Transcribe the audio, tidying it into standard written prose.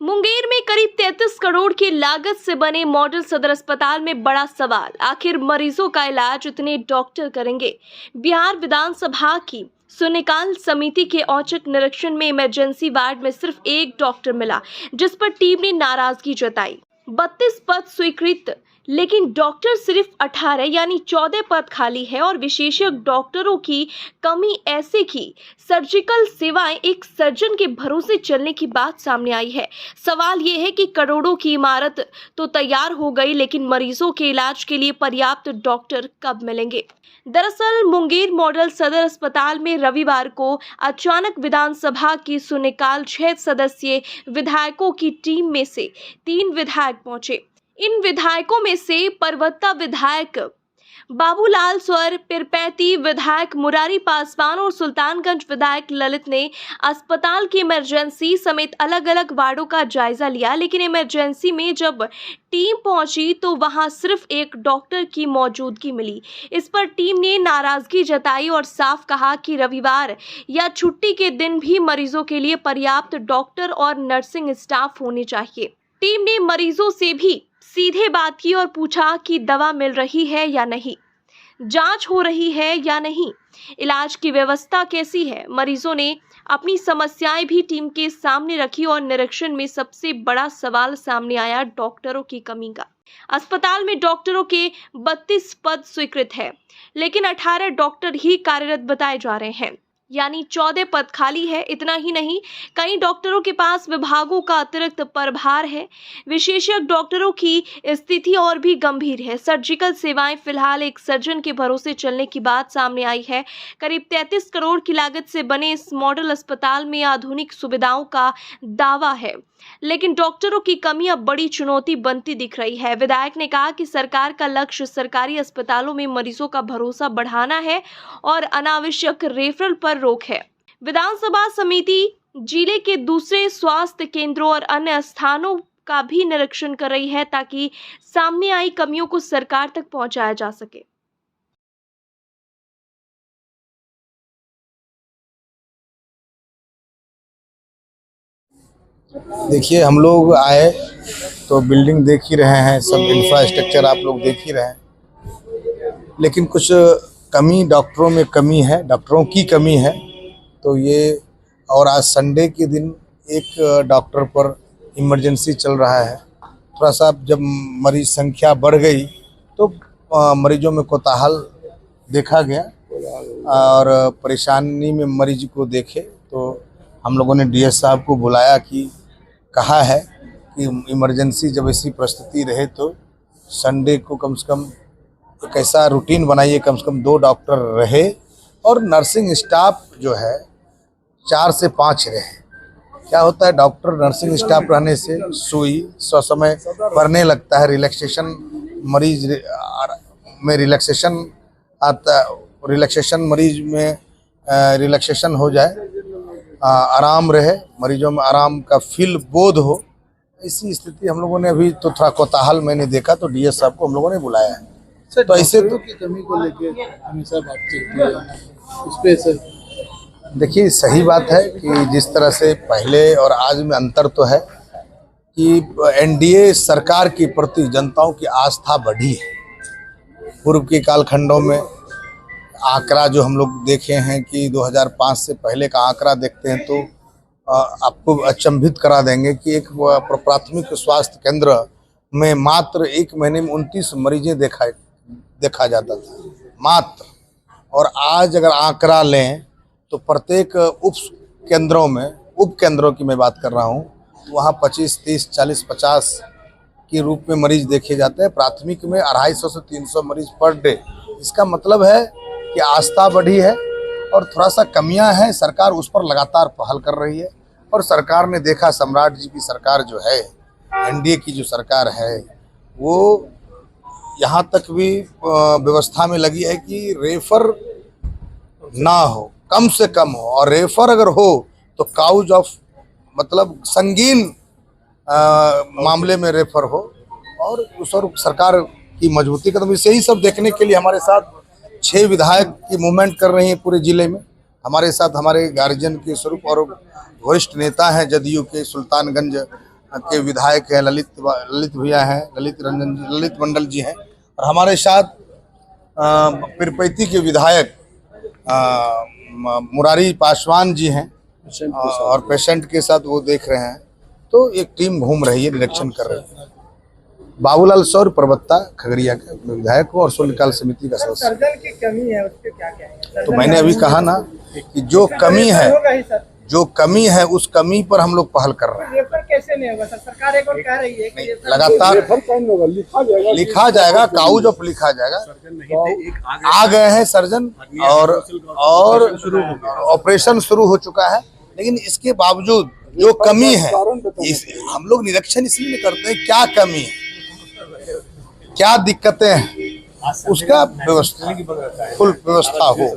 मुंगेर में करीब 33 करोड़ की लागत से बने मॉडल सदर अस्पताल में बड़ा सवाल, आखिर मरीजों का इलाज इतने डॉक्टर करेंगे? बिहार विधानसभा की शून्यकाल समिति के औचक निरीक्षण में इमरजेंसी वार्ड में सिर्फ एक डॉक्टर मिला, जिस पर टीम ने नाराजगी जताई। 32 पद स्वीकृत, लेकिन डॉक्टर सिर्फ 18 यानी 14 पद खाली है और विशेषज्ञ डॉक्टरों की कमी ऐसे की सर्जिकल सेवाएं एक सर्जन के भरोसे चलने की बात सामने आई है। सवाल ये है कि करोड़ों की इमारत तो तैयार हो गई, लेकिन मरीजों के इलाज के लिए पर्याप्त डॉक्टर कब मिलेंगे? दरअसल मुंगेर मॉडल सदर अस्पताल में रविवार को अचानक विधानसभा की शून्यकाल 6 सदस्यीय विधायकों की टीम में से 3 विधायक पहुंचे। इन विधायकों में से परवत्ता विधायक बाबूलाल स्वर, पिरपैती विधायक मुरारी पासवान और सुल्तानगंज विधायक ललित ने अस्पताल की इमरजेंसी समेत अलग अलग वार्डों का जायजा लिया, लेकिन इमरजेंसी में जब टीम पहुंची तो वहां सिर्फ एक डॉक्टर की मौजूदगी मिली। इस पर टीम ने नाराजगी जताई और साफ कहा कि रविवार या छुट्टी के दिन भी मरीजों के लिए पर्याप्त डॉक्टर और नर्सिंग स्टाफ होने चाहिए। टीम ने मरीजों से भी सीधे बात की और पूछा कि दवा मिल रही है या नहीं, जांच हो रही है या नहीं, इलाज की व्यवस्था कैसी है। मरीजों ने अपनी समस्याएं भी टीम के सामने रखी और निरीक्षण में सबसे बड़ा सवाल सामने आया डॉक्टरों की कमी का। अस्पताल में डॉक्टरों के 32 पद स्वीकृत है, लेकिन 18 डॉक्टर ही कार्यरत बताए जा रहे हैं, यानी 14 पद खाली है। इतना ही नहीं, कई डॉक्टरों के पास विभागों का अतिरिक्त प्रभार है। विशेषज्ञ डॉक्टरों की स्थिति और भी गंभीर है। सर्जिकल सेवाएं फिलहाल एक सर्जन के भरोसे चलने की बात सामने आई है। करीब 33 करोड़ की लागत से बने इस मॉडल अस्पताल में आधुनिक सुविधाओं का दावा है, लेकिन डॉक्टरों की कमी अब बड़ी चुनौती बनती दिख रही है। विधायक ने कहा कि सरकार का लक्ष्य सरकारी अस्पतालों में मरीजों का भरोसा बढ़ाना है और अनावश्यक रेफरल पर रोक है। विधानसभा समिति जिले के दूसरे स्वास्थ्य केंद्रों और अन्य स्थानों का भी निरीक्षण कर रही है, ताकि सामने आई कमियों को सरकार तक पहुंचाया जा सके। देखिए, हम लोग आए तो बिल्डिंग देख ही रहे हैं, सब इंफ्रास्ट्रक्चर आप लोग देख ही रहे हैं, लेकिन कुछ कमी डॉक्टरों में कमी है, डॉक्टरों की कमी है। तो ये और आज संडे के दिन एक डॉक्टर पर इमरजेंसी चल रहा है। थोड़ा सा जब मरीज संख्या बढ़ गई तो मरीजों में कोताहल देखा गया और परेशानी में मरीज को देखे तो हम लोगों ने डीएस साहब को बुलाया कि कहा है कि इमरजेंसी जब ऐसी परिस्थिति रहे तो संडे को कम से कम एक ऐसा रूटीन बनाइए, कम से कम 2 डॉक्टर रहे और नर्सिंग स्टाफ जो है 4 से 5 रहे। क्या होता है, डॉक्टर नर्सिंग स्टाफ रहने से सुई समय पड़ने लगता है, रिलैक्सेशन मरीज में रिलैक्सेशन आता, रिलैक्सेशन मरीज में रिलैक्सेशन हो जाए, आराम रहे, मरीजों में आराम का फील बोध हो। इसी स्थिति हम लोगों ने अभी तो थोड़ा कोताहल मैंने देखा तो डीएस साहब को हम लोगों ने बुलाया है। सर, तो ऐसे तो की कमी को लेके हमेशा बात चलती है उस पे। सर देखिए, सही बात है कि जिस तरह से पहले और आज में अंतर तो है कि एनडीए सरकार के प्रति जनताओं की आस्था बढ़ी है। पूर्व के कालखंडों में आंकड़ा जो हम लोग देखे हैं कि 2005 से पहले का आंकड़ा देखते हैं तो आपको अचंभित करा देंगे कि एक प्राथमिक स्वास्थ्य केंद्र में मात्र 1 महीने में 29 मरीजें देखा जाता था मात्र। और आज अगर आंकड़ा लें तो प्रत्येक उप केंद्रों की मैं बात कर रहा हूँ, वहाँ 25, 30, 40, 50 के रूप में मरीज देखे जाते हैं। प्राथमिक में 250 से 300 मरीज पर डे। इसका मतलब है कि आस्था बढ़ी है और थोड़ा सा कमियां हैं, सरकार उस पर लगातार पहल कर रही है। और सरकार ने देखा, सम्राट जी की सरकार जो है, एनडीए की जो सरकार है, वो यहाँ तक भी व्यवस्था में लगी है कि रेफर ना हो, कम से कम हो, और रेफर अगर हो तो काउज ऑफ मतलब संगीन मामले में रेफर हो। और उस और सरकार की मजबूती कदम, इसे ही सब देखने के लिए हमारे साथ 6 विधायक की मूवमेंट कर रही हैं पूरे जिले में। हमारे साथ हमारे गार्जियन के स्वरूप और वरिष्ठ नेता हैं जदयू के सुल्तानगंज के विधायक हैं, ललित भैया हैं, ललित मंडल जी हैं, और हमारे साथ पीरपैती के विधायक मुरारी पासवान जी हैं, और पेशेंट के साथ वो देख रहे हैं। तो एक टीम घूम रही है, निरीक्षण कर रही है। बाबूलाल सौर प्रवक्ता खगड़िया के विधायक को और शून्यकाल समिति का सदस्य। सर्जन की कमी है, उस पे क्या कहेंगे? तो मैंने अभी कहा ना कि जो कमी है उस कमी पर हम लोग पहल कर रहे हैं। रेफर कैसे नहीं होगा सर? सरकार एक और कह रही है कि लगातार लिखा जाएगा, कागज ऑफ लिखा जाएगा। आ गए हैं सर्जन और ऑपरेशन शुरू हो चुका है, लेकिन इसके बावजूद जो कमी है हम लोग निरीक्षण इसलिए करते हैं, क्या कमी है, क्या दिक्कतें हैं, उसका फुल व्यवस्था हो।